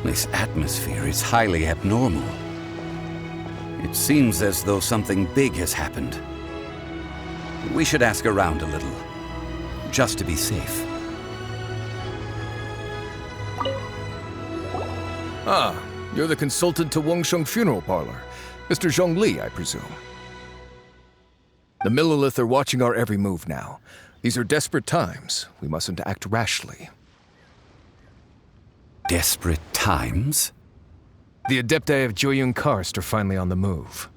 This atmosphere is highly abnormal. It seems as though something big has happened. We should ask around a little, just to be safe. Ah, you're the consultant to Wangsheng Funeral Parlor. Mr. Zhongli, I presume. The Millilith are watching our every move now. These are desperate times. We mustn't act rashly. Desperate times? The Adepti of Joyun Karst are finally on the move.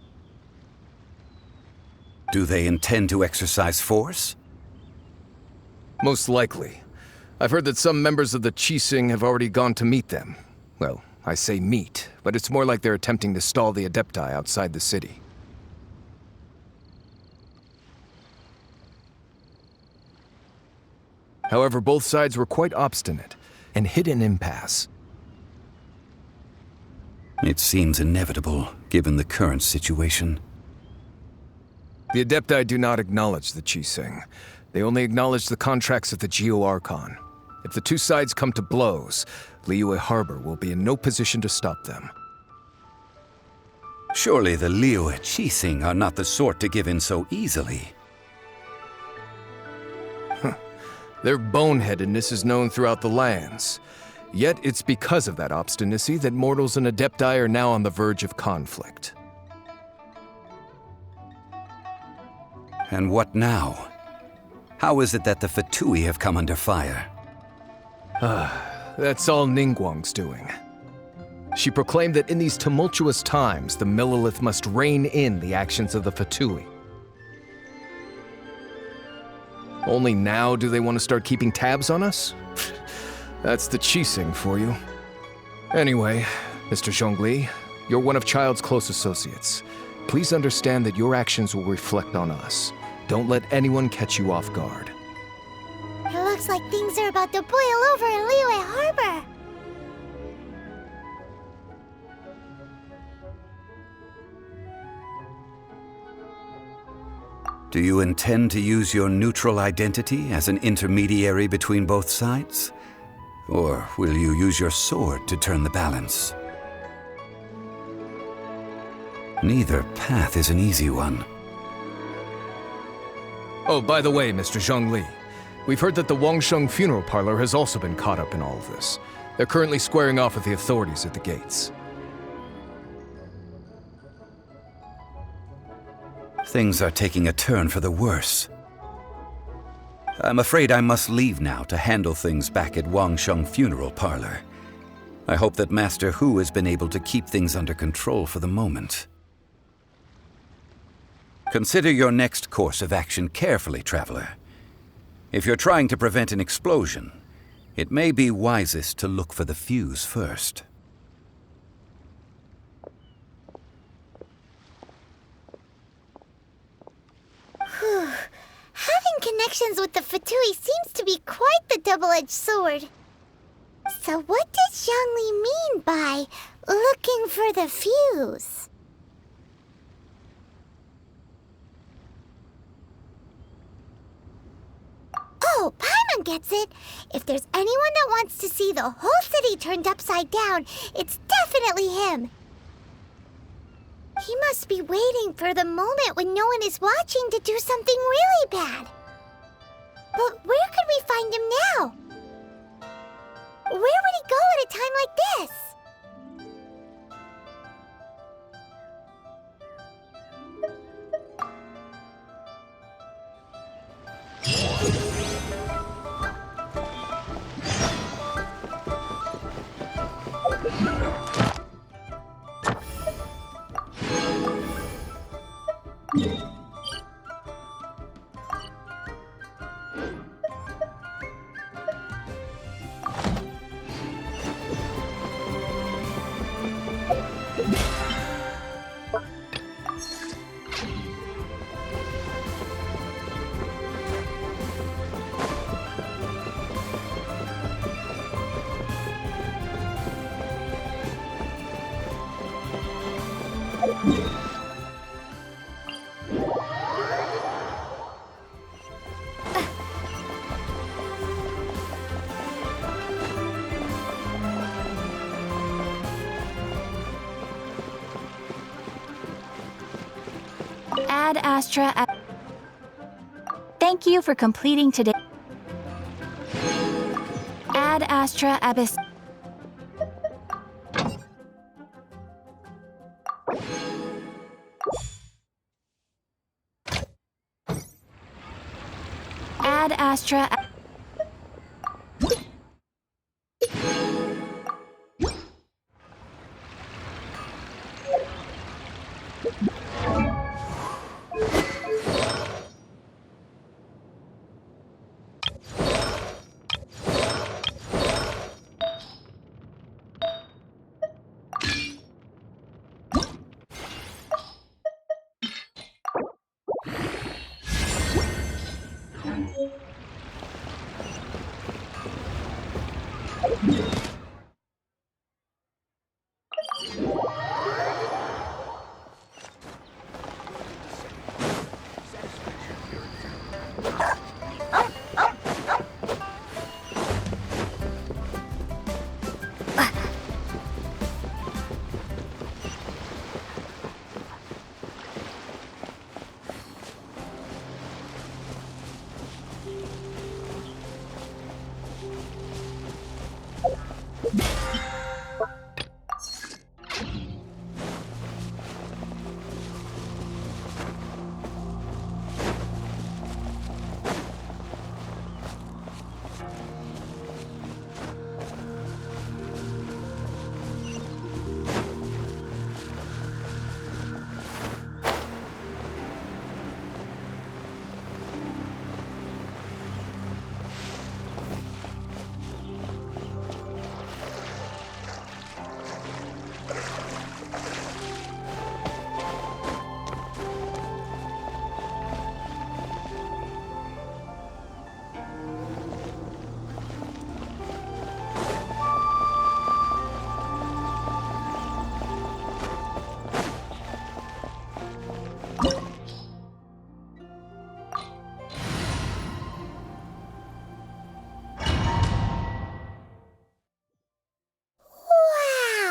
Do they intend to exercise force? Most likely. I've heard that some members of the Qixing have already gone to meet them. Well, I say meet, but it's more like they're attempting to stall the Adepti outside the city. However, both sides were quite obstinate and hit an impasse. It seems inevitable, given the current situation. The Adepti do not acknowledge the Qixing. They only acknowledge the contracts of the Geo-Archon. If the two sides come to blows, Liyue Harbor will be in no position to stop them. Surely the Liyue Qixing are not the sort to give in so easily. Their boneheadedness is known throughout the lands. Yet it's because of that obstinacy that mortals and Adepti are now on the verge of conflict. And what now? How is it that the Fatui have come under fire? That's all Ningguang's doing. She proclaimed that in these tumultuous times, the Millilith must rein in the actions of the Fatui. Only now do they want to start keeping tabs on us? That's the Qixing for you. Anyway, Mr. Zhongli, you're one of Child's close associates. Please understand that your actions will reflect on us. Don't let anyone catch you off guard. It looks like things are about to boil over in Liyue Harbor. Do you intend to use your neutral identity as an intermediary between both sides? Or will you use your sword to turn the balance? Neither path is an easy one. Oh, by the way, Mr. Zhongli, we've heard that the Wangsheng Funeral Parlor has also been caught up in all of this. They're currently squaring off with the authorities at the gates. Things are taking a turn for the worse. I'm afraid I must leave now to handle things back at Wangsheng Funeral Parlor. I hope that Master Hu has been able to keep things under control for the moment. Consider your next course of action carefully, Traveler. If you're trying to prevent an explosion, it may be wisest to look for the fuse first. Having connections with the Fatui seems to be quite the double-edged sword. So what does Zhongli mean by looking for the fuse? Oh, Paimon gets it. If there's anyone that wants to see the whole city turned upside down, it's definitely him. He must be waiting for the moment when no one is watching to do something really bad. But where could we find him now? Ad Astra. Thank you for completing today. Ad Astra Abyss. Ad Astra.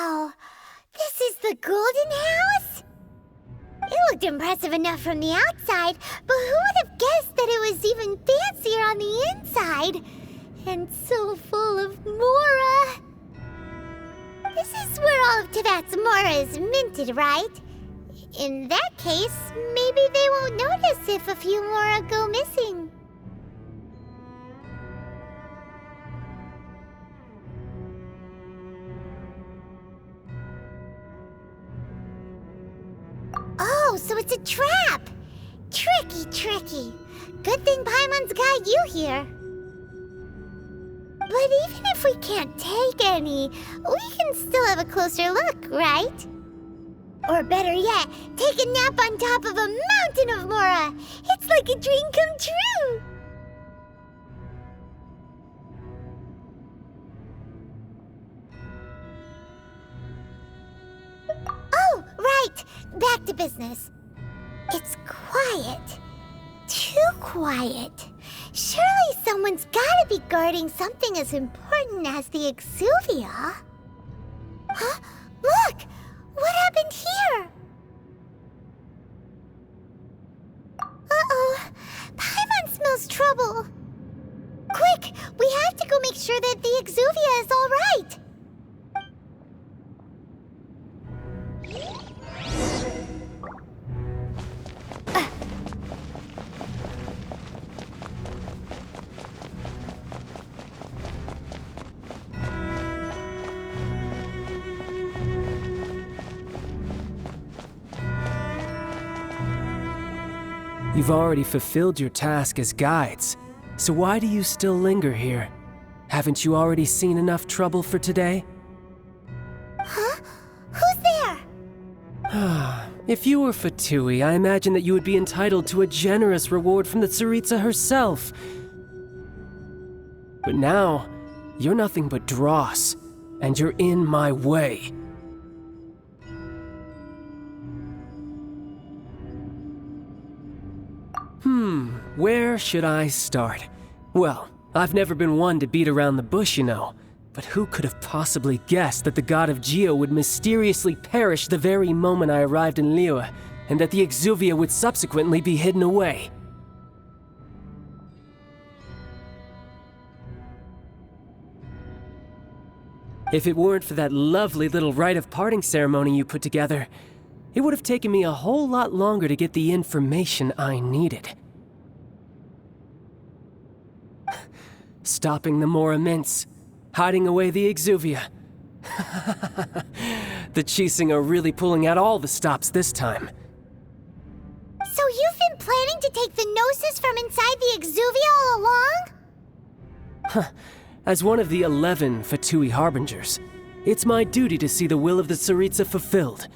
Wow! This is the Golden House? It looked impressive enough from the outside, but who would have guessed that it was even fancier on the inside? And so full of Mora! This is where all of Teyvat's Mora is minted, right? In that case, maybe they won't notice if a few Mora go missing. Oh, so it's a trap! Tricky, tricky. Good thing Paimon's got you here. But even if we can't take any, we can still have a closer look, right? Or better yet, take a nap on top of a mountain of Mora. It's like a dream come true. Oh, right. Back to business. It's quiet. Too quiet. Surely someone's gotta be guarding something as important as the Exuvia. Huh? Look! What happened here? Uh-oh. Paimon smells trouble. Quick! We have to go make sure that the Exuvia is all right. You've already fulfilled your task as guides, so why do you still linger here? Haven't you already seen enough trouble for today? Huh? Who's there? If you were Fatui, I imagine that you would be entitled to a generous reward from the Tsaritsa herself. But now, you're nothing but dross, and you're in my way. Where should I start? Well, I've never been one to beat around the bush, you know. But who could have possibly guessed that the god of Geo would mysteriously perish the very moment I arrived in Liyue, and that the exuvia would subsequently be hidden away. If it weren't for that lovely little rite of parting ceremony you put together, it would have taken me a whole lot longer to get the information I needed. Stopping the Mora mints, hiding away the exuvia. The Chising are really pulling out all the stops this time. So you've been planning to take the Gnosis from inside the exuvia all along? As one of the 11 Fatui Harbingers, it's my duty to see the will of the Tsaritsa fulfilled.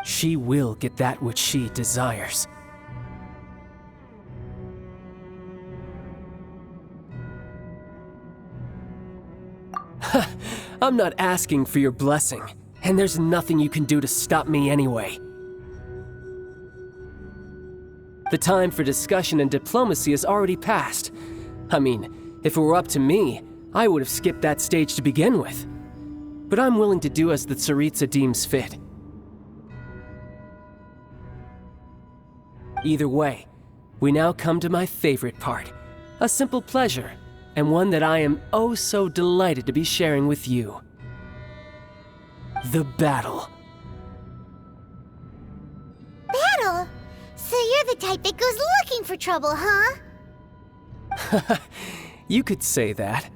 She will get that which she desires. I'm not asking for your blessing, and there's nothing you can do to stop me anyway. The time for discussion and diplomacy has already passed. I mean, if it were up to me, I would have skipped that stage to begin with. But I'm willing to do as the Tsaritsa deems fit. Either way, we now come to my favorite part. A simple pleasure, and one that I am oh so delighted to be sharing with you. The battle. Battle? So you're the type that goes looking for trouble, huh? You could say that.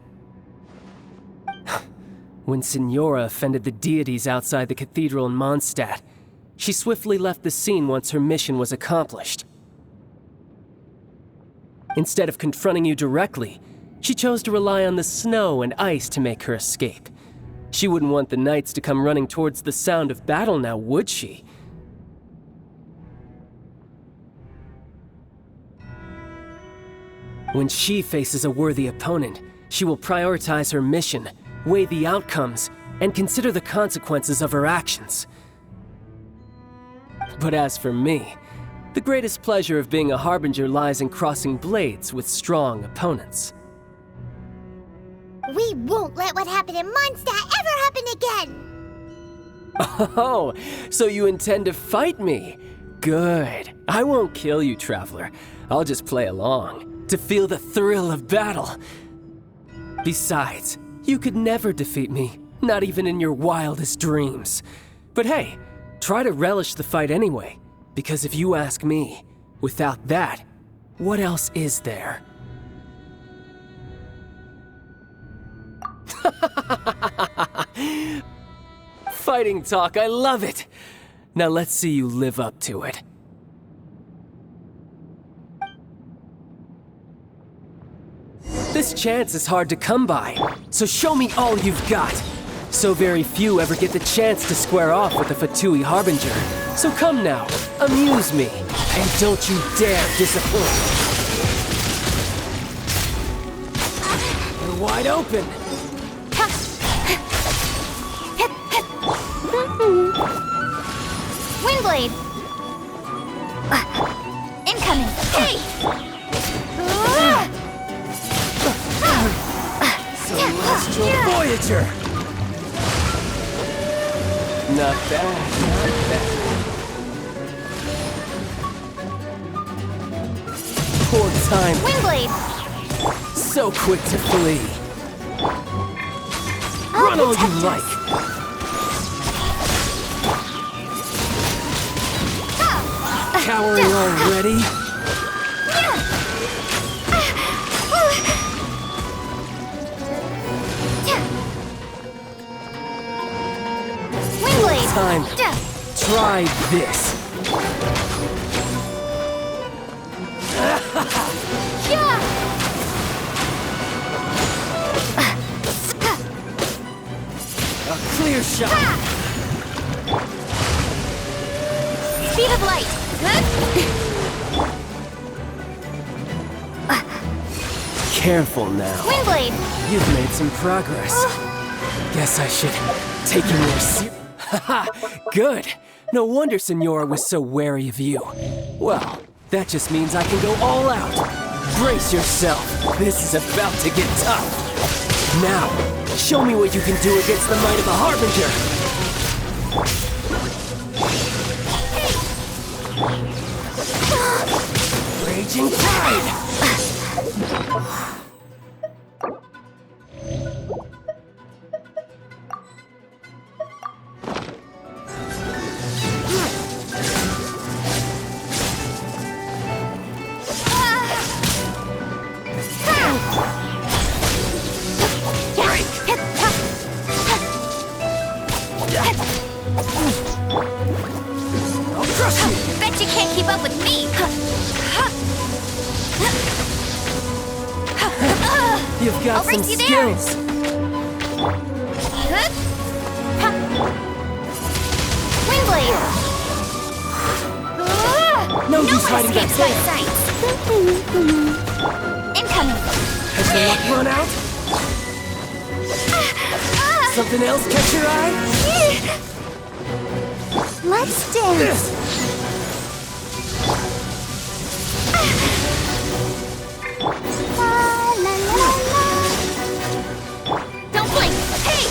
When Signora offended the deities outside the cathedral in Mondstadt, she swiftly left the scene once her mission was accomplished. Instead of confronting you directly, she chose to rely on the snow and ice to make her escape. She wouldn't want the knights to come running towards the sound of battle now, would she? When she faces a worthy opponent, she will prioritize her mission, weigh the outcomes, and consider the consequences of her actions. But as for me, the greatest pleasure of being a Harbinger lies in crossing blades with strong opponents. We won't let what happened in Mondstadt ever happen again! Oh, so you intend to fight me? Good. I won't kill you, Traveler. I'll just play along, to feel the thrill of battle. Besides, you could never defeat me, not even in your wildest dreams. But hey, try to relish the fight anyway, because if you ask me, without that, what else is there? Fighting talk, I love it! Now let's see you live up to it. This chance is hard to come by, so show me all you've got. So very few ever get the chance to square off with a Fatui Harbinger. So come now, amuse me, and don't you dare disappoint. You're wide open. Windblade! Incoming! Hey! Celestial Voyager! Not bad, not bad. Poor time. Windblade! So quick to flee. Run all you like. Cowering already? Windblade! Time. Try this. A clear shot. Speed of light! Careful now. Windblade! You've made some progress. Guess I should take you more seriously. Haha, good. No wonder Signora was so wary of you. Well, that just means I can go all out. Brace yourself. This is about to get tough. Now, show me what you can do against the might of a Harbinger. Raging tide! Bet you can't keep up with me. You've got I'll some race you there. skills. Wingblade. No No use one hiding back escapes my there. sight. Incoming. Has the luck run out? Something else catch your eye? Let's dance. La, la, la, la. Don't blink. Hey!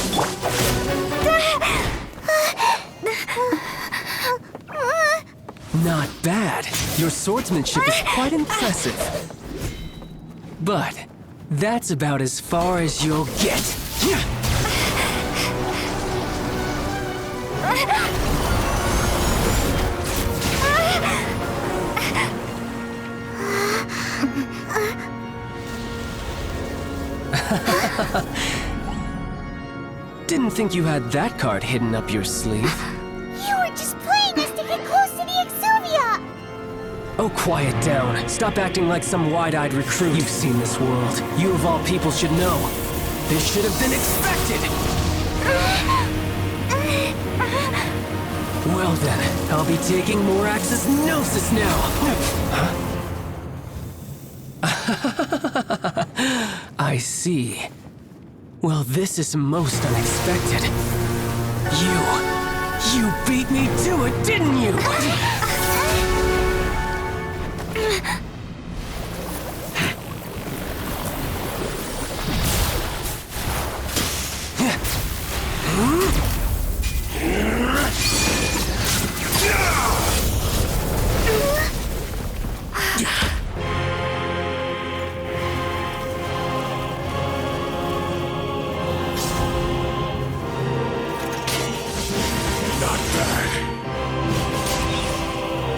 Not bad. Your swordsmanship is quite impressive. But that's about as far as you'll get. Didn't think you had that card hidden up your sleeve. You were just playing us to get close to the Exuvia. Oh, quiet down. Stop acting like some wide-eyed recruit. You've seen this world. You of all people should know. This should have been expected. Well then, I'll be taking Morax's Gnosis now. I see. Well, this is most unexpected. You beat me to it, didn't you? Not bad.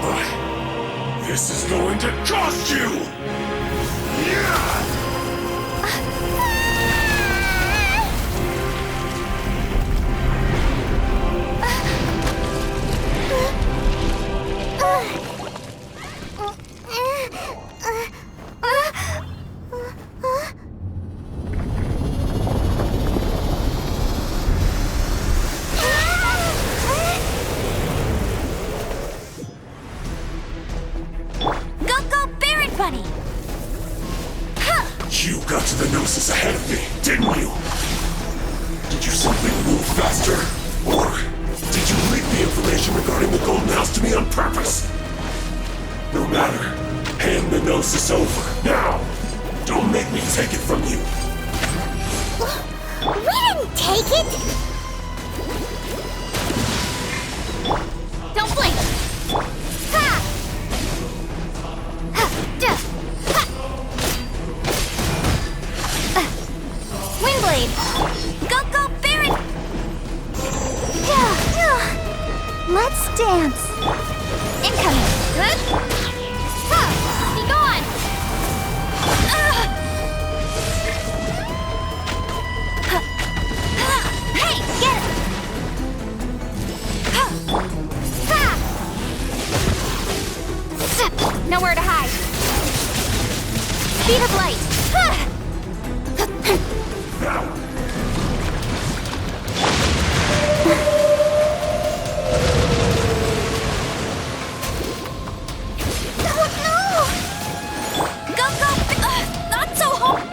But this is going to cost you! Yeah! Go, Barret Bunny! You got to the Gnosis ahead of me, didn't you? Did you simply move faster? Or did you leak the information regarding the Golden House to me on purpose? No matter. Hand the Gnosis over, now! Don't make me take it from you! We didn't take it! Don't blink! Ha! Ha! Duh! Ha! Windblade! Go, Barret! Let's dance! Incoming! Good? Ha! Be gone! Hey, get it! Ha! Nowhere to hide. Speed of light. Now! Oh no! Go! Not so hard.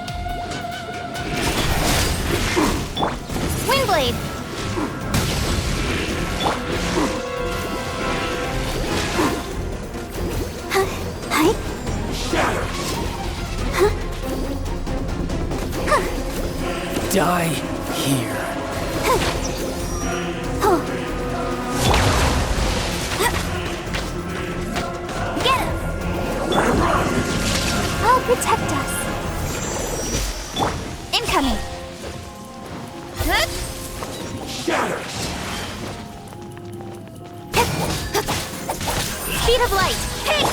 Windblade. Hi. Shatter! Die here. protect us. Incoming. Huh? Shatter! Speed of light. Hey!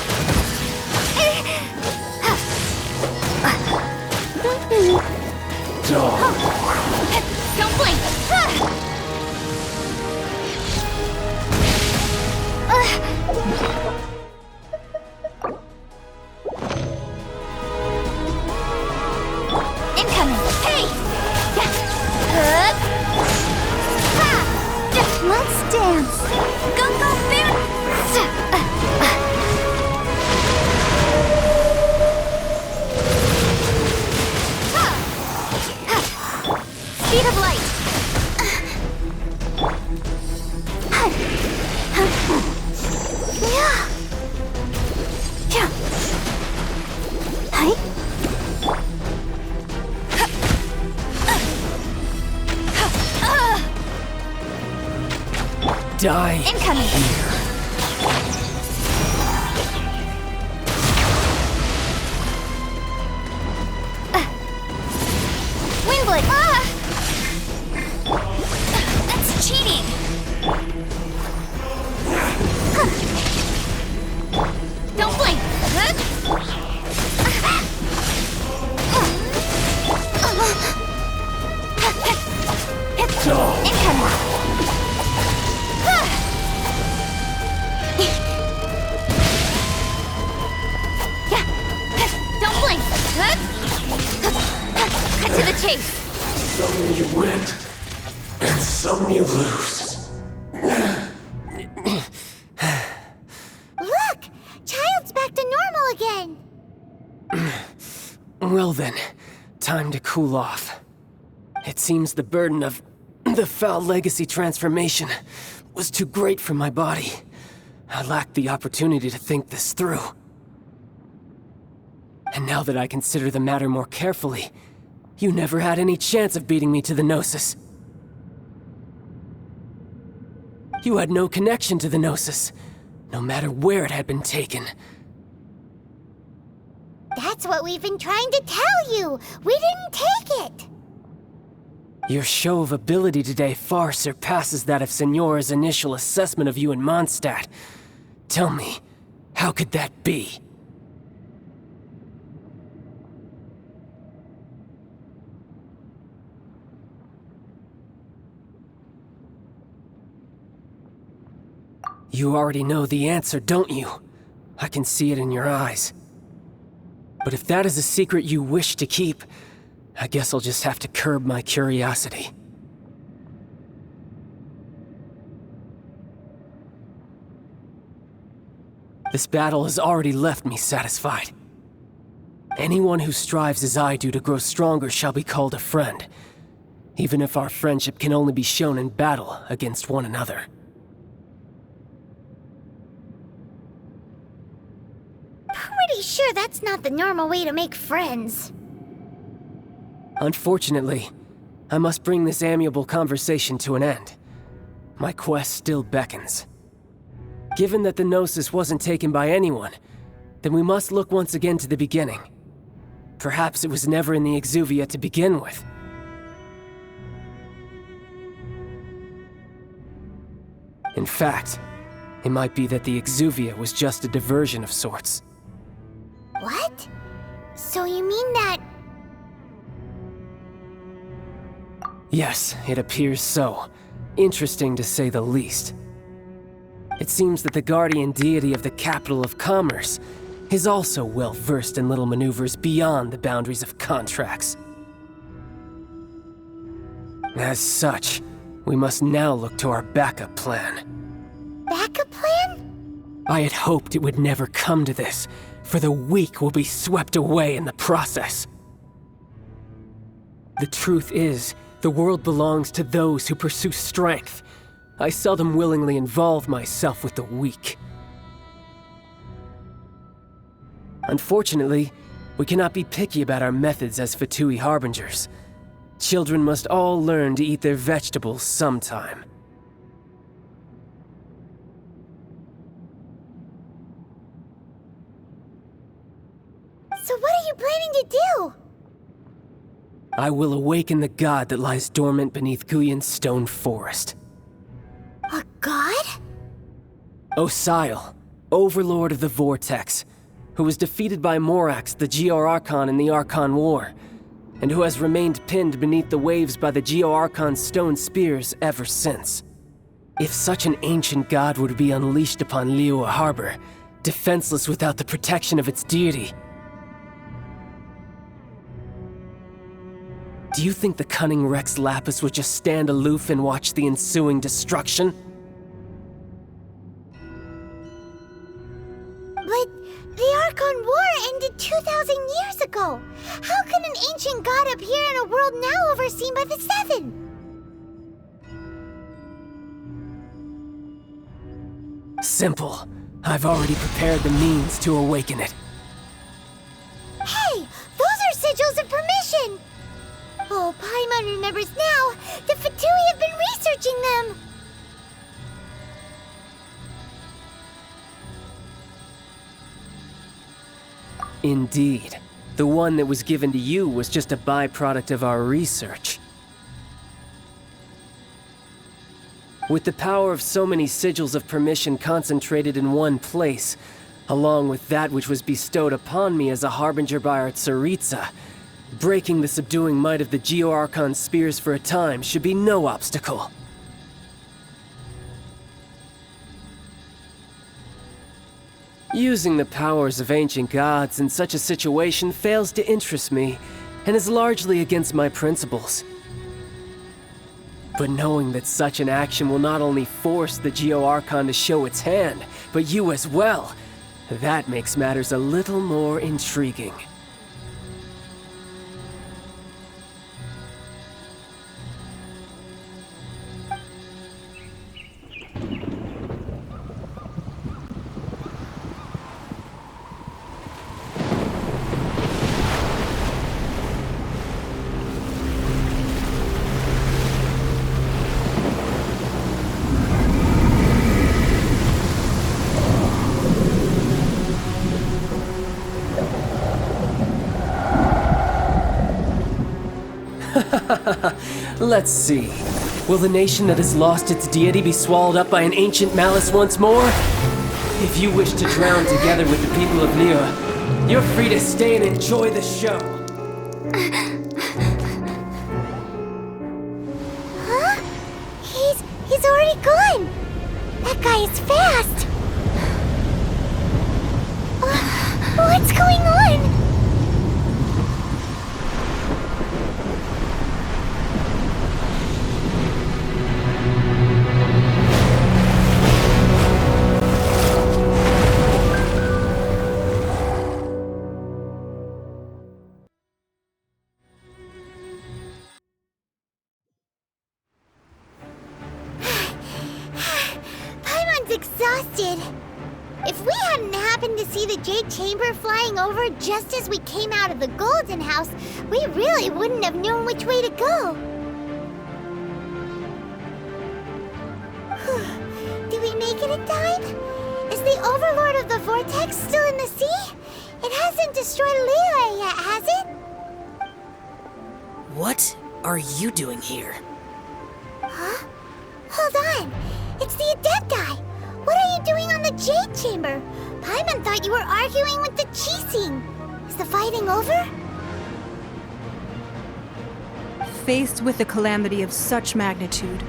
Don't blink. Incoming. Hey! Let's dance. Go, go, boot! Speed of light. Die. Incoming. Windblade. That's cheating. Don't blink. Incoming. Don't blink. Cut to the chase. Some you win, and some you lose. Look! Child's back to normal again! Well then, time to cool off. It seems the burden of the foul legacy transformation was too great for my body. I lacked the opportunity to think this through. And now that I consider the matter more carefully, you never had any chance of beating me to the Gnosis. You had no connection to the Gnosis, no matter where it had been taken. That's what we've been trying to tell you! We didn't take it! Your show of ability today far surpasses that of Signora's initial assessment of you in Mondstadt. Tell me, how could that be? You already know the answer, don't you? I can see it in your eyes. But if that is a secret you wish to keep, I guess I'll just have to curb my curiosity. This battle has already left me satisfied. Anyone who strives as I do to grow stronger shall be called a friend, even if our friendship can only be shown in battle against one another. Pretty sure that's not the normal way to make friends. Unfortunately, I must bring this amiable conversation to an end. My quest still beckons. Given that the Gnosis wasn't taken by anyone, then we must look once again to the beginning. Perhaps it was never in the Exuvia to begin with. In fact, it might be that the Exuvia was just a diversion of sorts. What? So you mean that... Yes, it appears so. Interesting to say the least. It seems that the guardian deity of the capital of commerce is also well versed in little maneuvers beyond the boundaries of contracts. As such, we must now look to our backup plan. Backup plan? I had hoped it would never come to this, for the weak will be swept away in the process. The truth is, the world belongs to those who pursue strength. I seldom willingly involve myself with the weak. Unfortunately, we cannot be picky about our methods as Fatui Harbingers. Children must all learn to eat their vegetables sometime. So what are you planning to do? I will awaken the god that lies dormant beneath Guyon's stone forest. A god? Osial, overlord of the Vortex, who was defeated by Morax, the Geo-Archon in the Archon War, and who has remained pinned beneath the waves by the Geo-Archon's stone spears ever since. If such an ancient god would be unleashed upon Liyue Harbor, defenseless without the protection of its deity, do you think the cunning Rex Lapis would just stand aloof and watch the ensuing destruction? But the Archon War ended 2,000 years ago. How can an ancient god appear in a world now overseen by the Seven? Simple. I've already prepared the means to awaken it. Hey, those are sigils of permission! Oh, Paimon remembers now. The Fatui have been researching them. Indeed. The one that was given to you was just a byproduct of our research. With the power of so many sigils of permission concentrated in one place, along with that which was bestowed upon me as a harbinger by our Tsaritsa, breaking the subduing might of the Geo-Archon spears for a time should be no obstacle. Using the powers of ancient gods in such a situation fails to interest me, and is largely against my principles. But knowing that such an action will not only force the Geo-Archon to show its hand, but you as well, that makes matters a little more intriguing. Let's see. Will the nation that has lost its deity be swallowed up by an ancient malice once more? If you wish to drown together with the people of Liyue, you're free to stay and enjoy the show. Huh? He's already gone. That guy is fast. What's going on? Exhausted. If we hadn't happened to see the Jade Chamber flying over just as we came out of the Golden House, we really wouldn't have known which way to go. Did we make it in time? Is the Overlord of the Vortex still in the sea? It hasn't destroyed Liyue yet, has it? What are you doing here? Huh? Hold on. It's the Adepti. What are you doing on the Jade Chamber? Paimon thought you were arguing with the Chising. Is the fighting over? Faced with a calamity of such magnitude,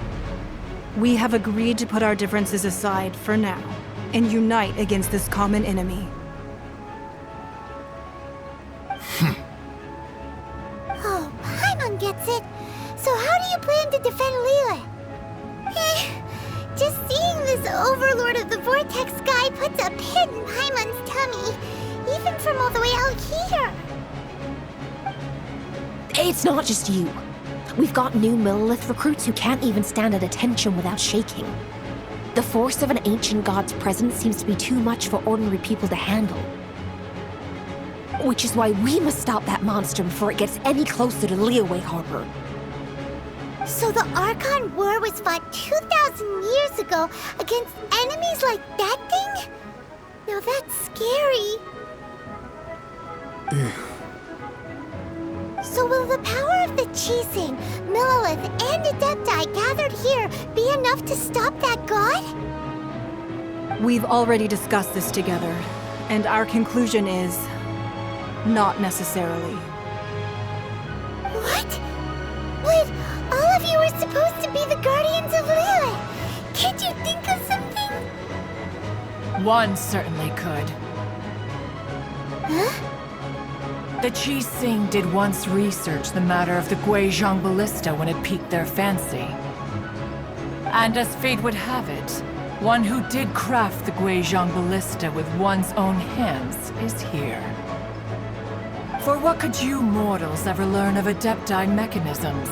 we have agreed to put our differences aside for now and unite against this common enemy. Oh, Paimon gets it. So how do you plan to defend Liyue? Just seeing this Overlord of the Vortex guy puts a pit in Paimon's tummy, even from all the way out here. It's not just you. We've got new Millilith recruits who can't even stand at attention without shaking. The force of an ancient god's presence seems to be too much for ordinary people to handle. Which is why we must stop that monster before it gets any closer to Liyue Harbor. So the Archon War was fought 2,000 years ago against enemies like that thing? Now that's scary. So will the power of the Chising, Millelith, and Adepti gathered here be enough to stop that god? We've already discussed this together, and our conclusion is not necessarily. What? But all of you were supposed to be the guardians of Lilith. Can't you think of something? One certainly could. Huh? The Chising did once research the matter of the Guizhong ballista when it piqued their fancy. And as fate would have it, one who did craft the Guizhong ballista with one's own hands is here. For what could you mortals ever learn of Adepti mechanisms?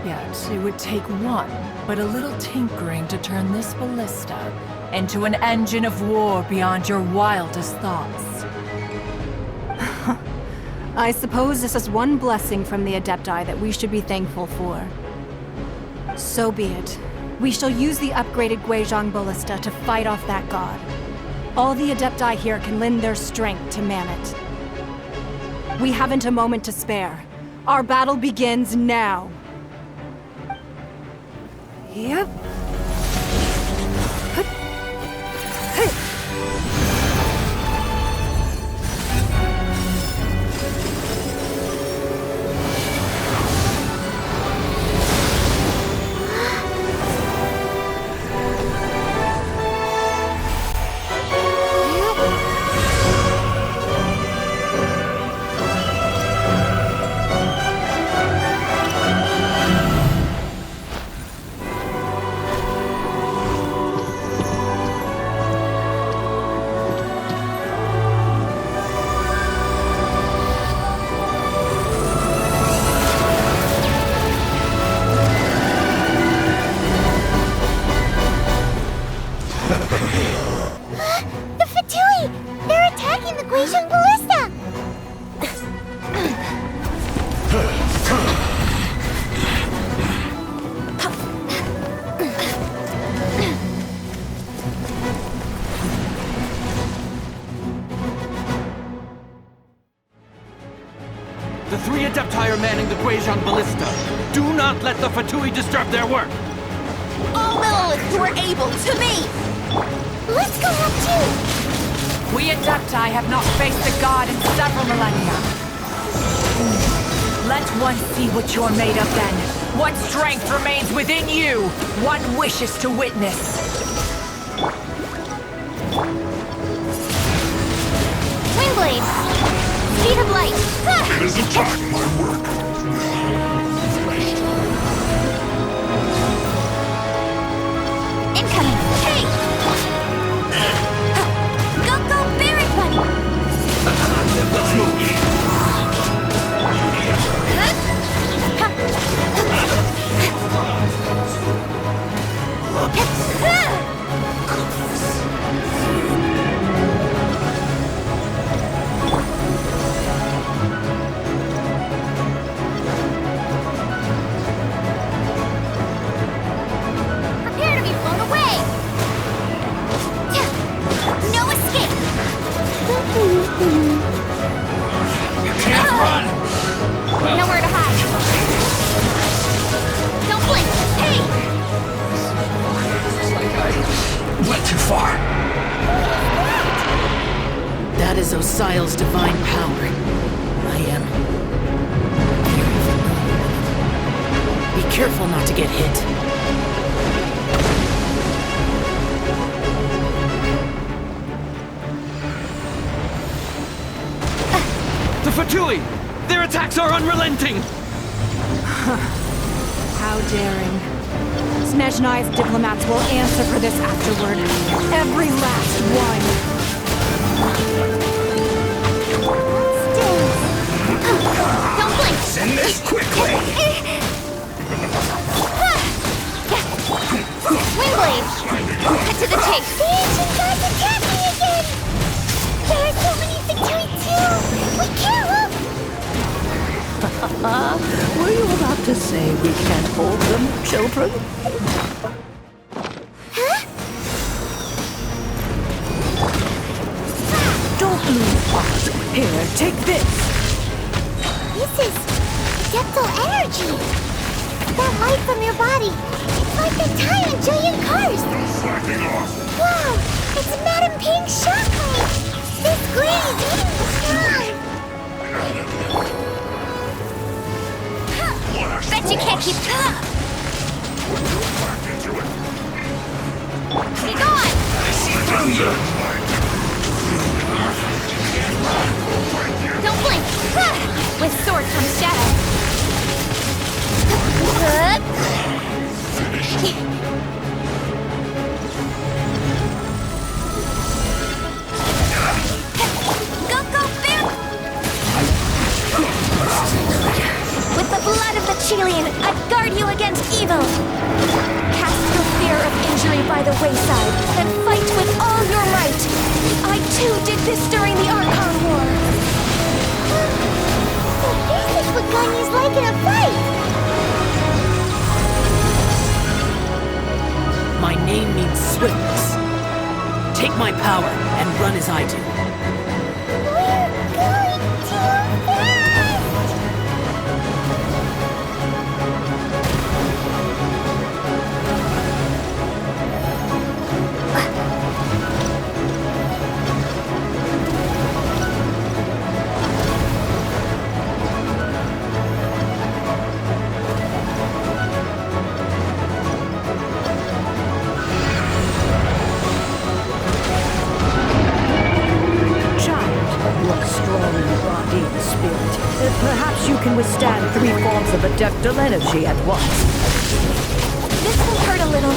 Yet it would take one, but a little tinkering to turn this ballista into an engine of war beyond your wildest thoughts. I suppose this is one blessing from the Adepti that we should be thankful for. So be it. We shall use the upgraded Guizhong ballista to fight off that god. All the Adepti here can lend their strength to man it. We haven't a moment to spare. Our battle begins now. Yep. The Fatui! They're attacking the Guizhong ballista! The three Adepti are manning the Guizhong ballista. Do not let the Fatui disturb their work! All Millelith who are able, to me! Let's go up too! We Adepti have not faced the god in several millennia. Let one see what you're made of then. What strength remains within you, one wishes to witness. Wingblade! Speed of light! It is attack my work. Incoming! Hey! Go, go, Berry Bunny! Let's move. Prepare to be blown away! No escape! Can't run! Nowhere to hide! Don't blink! Hey! Went too far. That is Osial's divine power. I am very familiar. Be careful not to get hit. The Fatui! Their attacks are unrelenting! How daring. Snezhnai's diplomats will answer for this afterward. Every last one. Don't blink! Send this quickly! Wingblade! Cut to the chase! The ancient god's attacking again! There are so many Fatui too! We can't look! Were you about to say we can't hold them, children? Huh? Don't lose heart. Here, take this! This is adeptal energy. That light from your body, it's like the time in giant cars. Wow, it's Madame Pink's shockwave. This green is eating the sky. Bet you can't keep up! Be gone! Don't blink! With sword comes shadow. Go, Bim! With the blood of the Chilean, I guard you against evil! Cast your fear of injury by the wayside, and fight with all your might! I too did this during the Archon War! So this is what Ganya's like in a fight! My name means swiftness. Take my power and run as I do. We're going too fast! Perhaps you can withstand 3 forms of adeptal energy at once. This will hurt a little.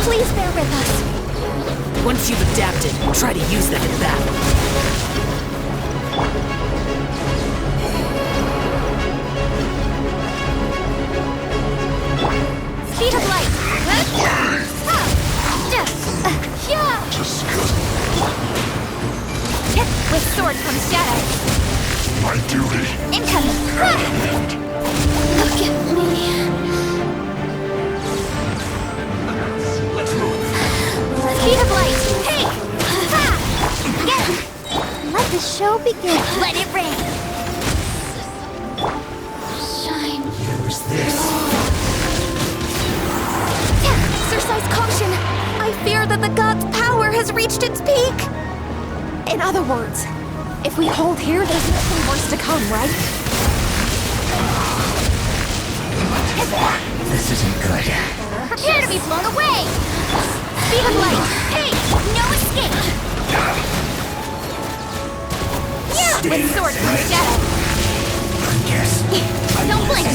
Please bear with us. Once you've adapted, try to use them in battle. Speed of light. With sword comes shadow. My duty. Incoming. Look at me. Speed of light. Hey! Get him. Let the show begin. Let it rain. Shine. Use this. Exercise caution. I fear that the god's power has reached its peak. In other words, if we hold here, there's nothing worse to come, right? This isn't good. Prepare to be blown away! Speed of light! Hey! No escape! Yeah! With sword comes shadow! Yes. Don't blink!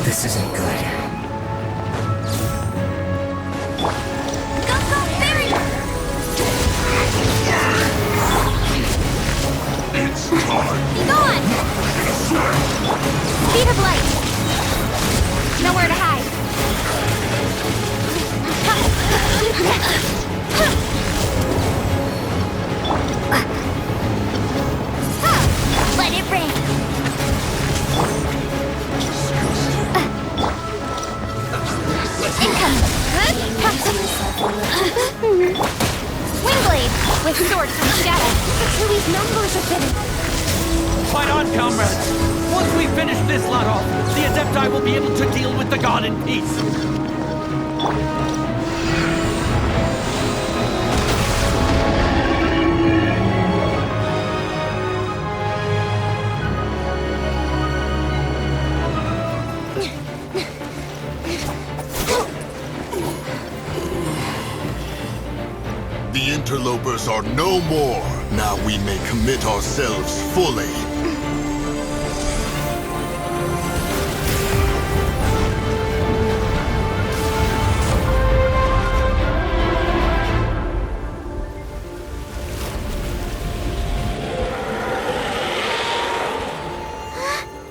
This isn't good. Go, Barry! It's time. Be gone! Speed of light! Nowhere to hide. Let it rain! Incoming! Wingblade! With sword comes shadow. Louis' numbers are fitting. Fight on, comrades! Once we finish this lot off, the Adepti will be able to deal with the god in peace. The interlopers are no more. Now we may commit ourselves fully.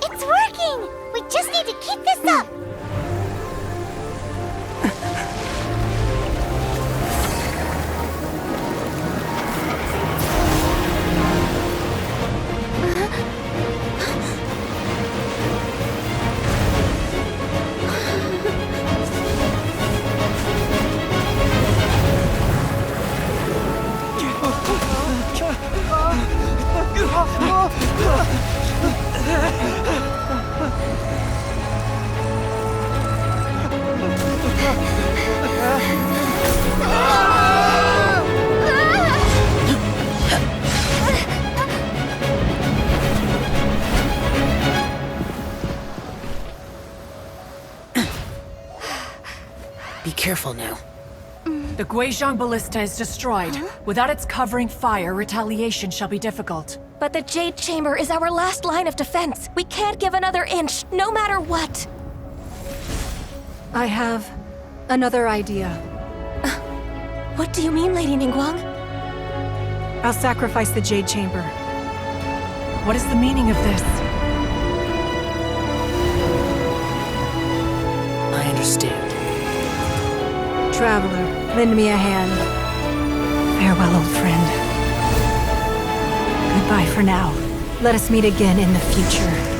It's working! We just need to keep this up! careful now. The Guizhong Ballista is destroyed. Without its covering fire, retaliation shall be difficult. But the Jade Chamber is our last line of defense. We can't give another inch, no matter what. I have another idea. What do you mean, Lady Ningguang? I'll sacrifice the Jade Chamber. What is the meaning of this? I understand. Traveler, lend me a hand. Farewell, old friend. Goodbye for now. Let us meet again in the future.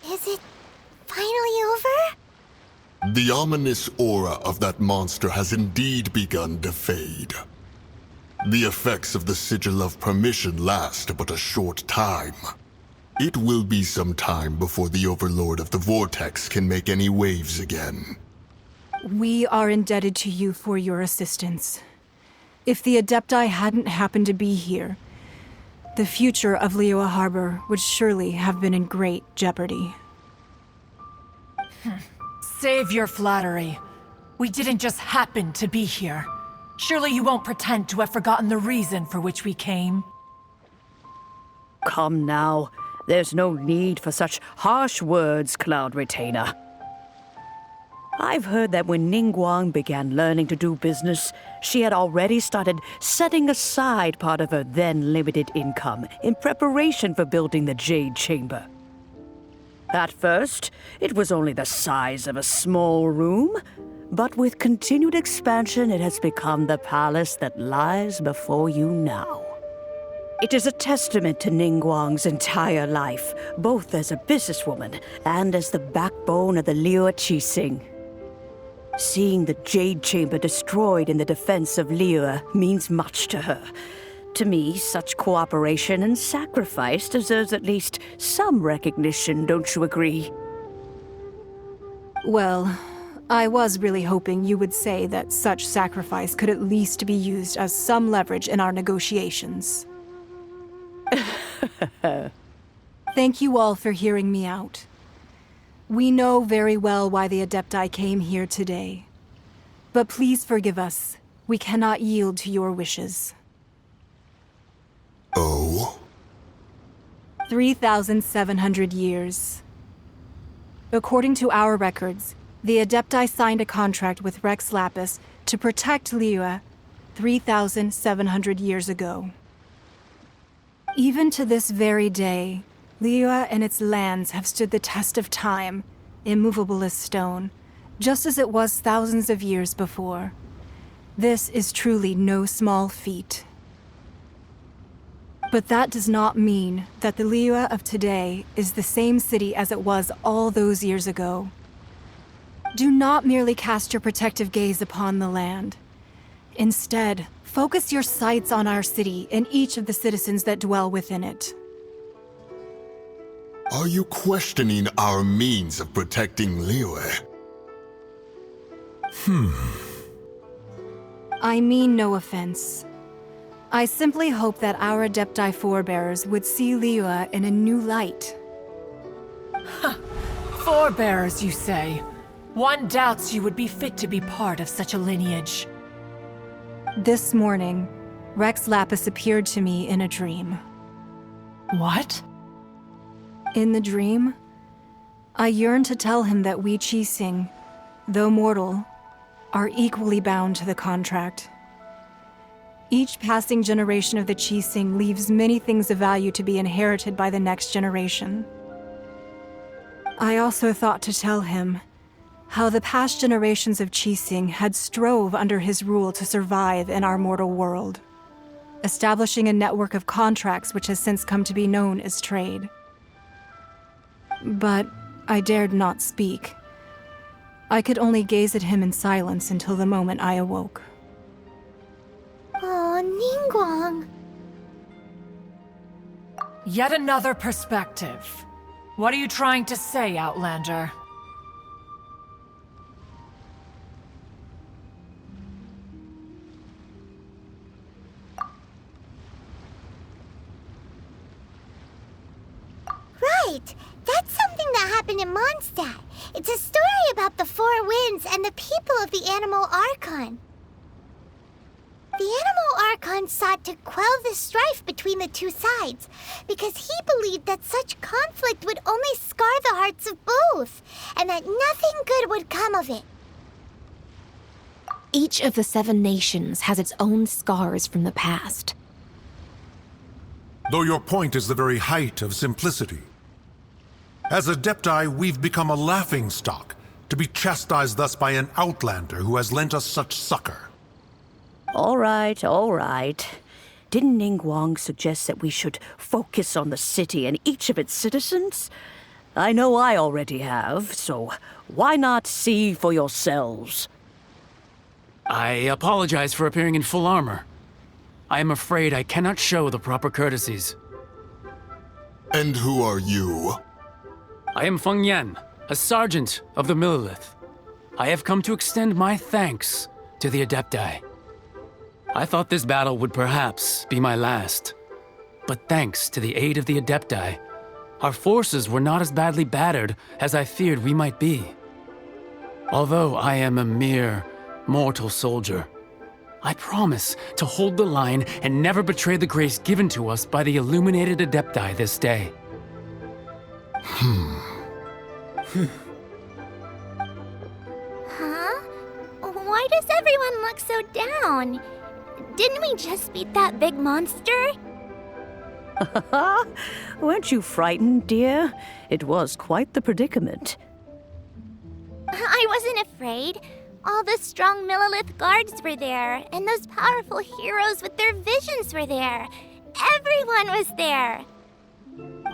Is it finally over? The ominous aura of that monster has indeed begun to fade. The effects of the Sigil of Permission last but a short time. It will be some time before the Overlord of the Vortex can make any waves again. We are indebted to you for your assistance. If the Adepti hadn't happened to be here, the future of Liyue Harbor would surely have been in great jeopardy. Save your flattery. We didn't just happen to be here. Surely you won't pretend to have forgotten the reason for which we came. Come now. There's no need for such harsh words, Cloud Retainer. I've heard that when Ningguang began learning to do business, she had already started setting aside part of her then limited income in preparation for building the Jade Chamber. At first, it was only the size of a small room, but with continued expansion, it has become the palace that lies before you now. It is a testament to Ningguang's entire life, both as a businesswoman and as the backbone of the Liyue Qixing. Seeing the Jade Chamber destroyed in the defense of Liyue means much to her. To me, such cooperation and sacrifice deserves at least some recognition, don't you agree? Well, I was really hoping you would say that such sacrifice could at least be used as some leverage in our negotiations. Thank you all for hearing me out. We know very well why the Adepti came here today. But please forgive us. We cannot yield to your wishes. Oh? 3,700 years. According to our records, the Adepti signed a contract with Rex Lapis to protect Liyue 3,700 years ago. Even to this very day, Liyue and its lands have stood the test of time, immovable as stone, just as it was thousands of years before. This is truly no small feat. But that does not mean that the Liyue of today is the same city as it was all those years ago. Do not merely cast your protective gaze upon the land. Instead, focus your sights on our city and each of the citizens that dwell within it. Are you questioning our means of protecting Liyue? I mean no offense. I simply hope that our Adepti forebears would see Liyue in a new light. Forebears, you say? One doubts you would be fit to be part of such a lineage. This morning, Rex Lapis appeared to me in a dream. What? In the dream, I yearned to tell him that we Qixing, though mortal, are equally bound to the contract. Each passing generation of the Qixing leaves many things of value to be inherited by the next generation. I also thought to tell him How the past generations of Qixing had strove under his rule to survive in our mortal world, establishing a network of contracts which has since come to be known as trade. But I dared not speak. I could only gaze at him in silence until the moment I awoke. Oh, Ningguang. Yet another perspective. What are you trying to say, Outlander? Right! That's something that happened in Mondstadt. It's a story about the Four Winds and the people of the Animal Archon. The Animal Archon sought to quell the strife between the two sides, because he believed that such conflict would only scar the hearts of both, and that nothing good would come of it. Each of the 7 nations has its own scars from the past. Though your point is the very height of simplicity. As Adepti, we've become a laughingstock, to be chastised thus by an outlander who has lent us such succor. All right, all right. Didn't Ningguang suggest that we should focus on the city and each of its citizens? I know I already have, so why not see for yourselves? I apologize for appearing in full armor. I am afraid I cannot show the proper courtesies. And who are you? I am Feng Yan, a sergeant of the Millelith. I have come to extend my thanks to the Adepti. I thought this battle would perhaps be my last. But thanks to the aid of the Adepti, our forces were not as badly battered as I feared we might be. Although I am a mere mortal soldier, I promise to hold the line and never betray the grace given to us by the illuminated Adepti this day. Huh? Why does everyone look so down? Didn't we just beat that big monster? Weren't you frightened, dear? It was quite the predicament. I wasn't afraid. All the strong Millelith guards were there, and those powerful heroes with their visions were there. Everyone was there.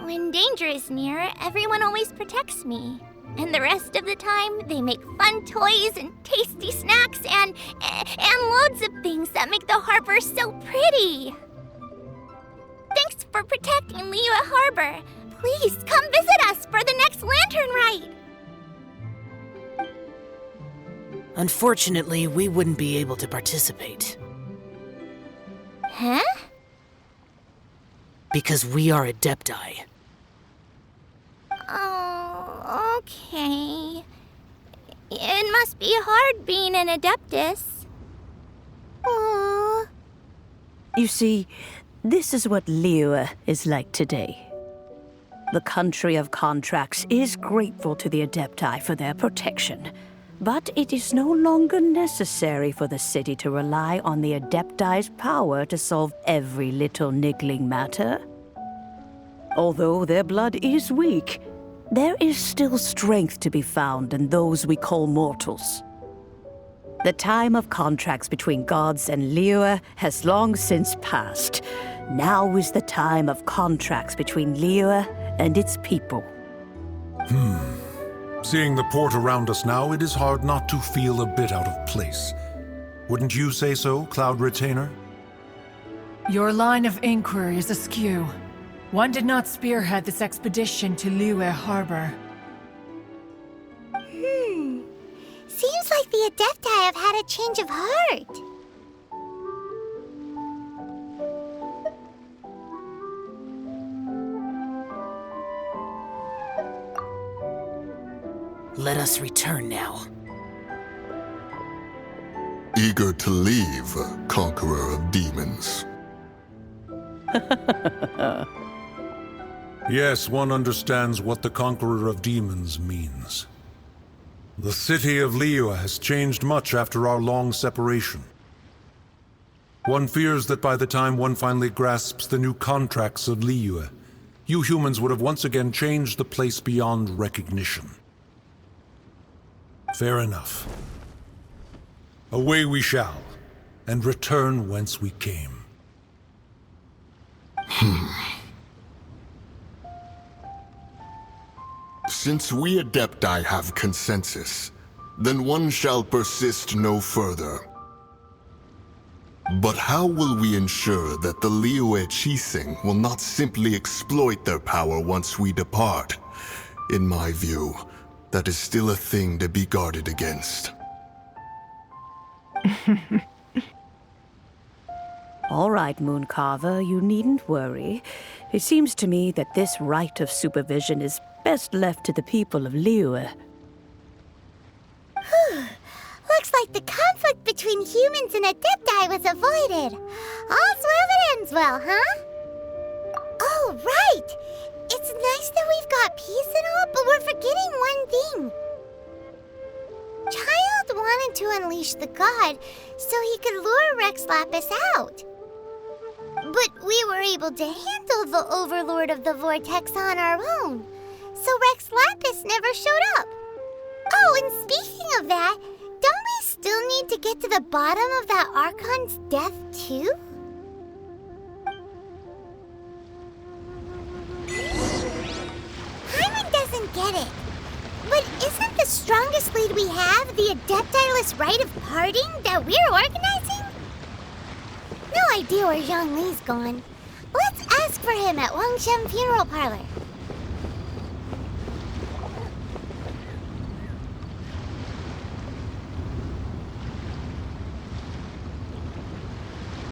When danger is near, everyone always protects me. And the rest of the time, they make fun toys and tasty snacks and loads of things that make the harbor so pretty. Thanks for protecting Liyue Harbor. Please come visit us for the next lantern rite. Unfortunately, we wouldn't be able to participate. Huh? Because we are Adepti. Oh, okay. It must be hard being an Adeptus. Aww. You see, this is what Liyue is like today. The country of contracts is grateful to the Adepti for their protection. But it is no longer necessary for the city to rely on the Adepti's power to solve every little niggling matter. Although their blood is weak, there is still strength to be found in those we call mortals. The time of contracts between gods and Liyue has long since passed. Now is the time of contracts between Liyue and its people. Seeing the port around us now, it is hard not to feel a bit out of place. Wouldn't you say so, Cloud Retainer? Your line of inquiry is askew. One did not spearhead this expedition to Liyue Harbor. Seems like the Adepti have had a change of heart. Let us return now. Eager to leave, Conqueror of Demons. Yes, one understands what the Conqueror of Demons means. The city of Liyue has changed much after our long separation. One fears that by the time one finally grasps the new contracts of Liyue, you humans would have once again changed the place beyond recognition. Fair enough. Away we shall, and return whence we came. Since we Adepti have consensus, then one shall persist no further. But how will we ensure that the Liyue Qixing will not simply exploit their power once we depart? In my view, that is still a thing to be guarded against. All right, Mooncarver, you needn't worry. It seems to me that this right of supervision is best left to the people of Liyue. Looks like the conflict between humans and Adepti was avoided. All's well that ends well, huh? Oh, right! It's nice that we've got peace and all, but we're forgetting one thing. Child wanted to unleash the god so he could lure Rex Lapis out. But we were able to handle the Overlord of the Vortex on our own, so Rex Lapis never showed up. Oh, and speaking of that, don't we still need to get to the bottom of that Archon's death, too? Hyman doesn't get it. But isn't the strongest lead we have the Adepti-less rite of parting that we're organizing? No idea where Zhongli's gone. Let's ask for him at Wangshen Funeral Parlor.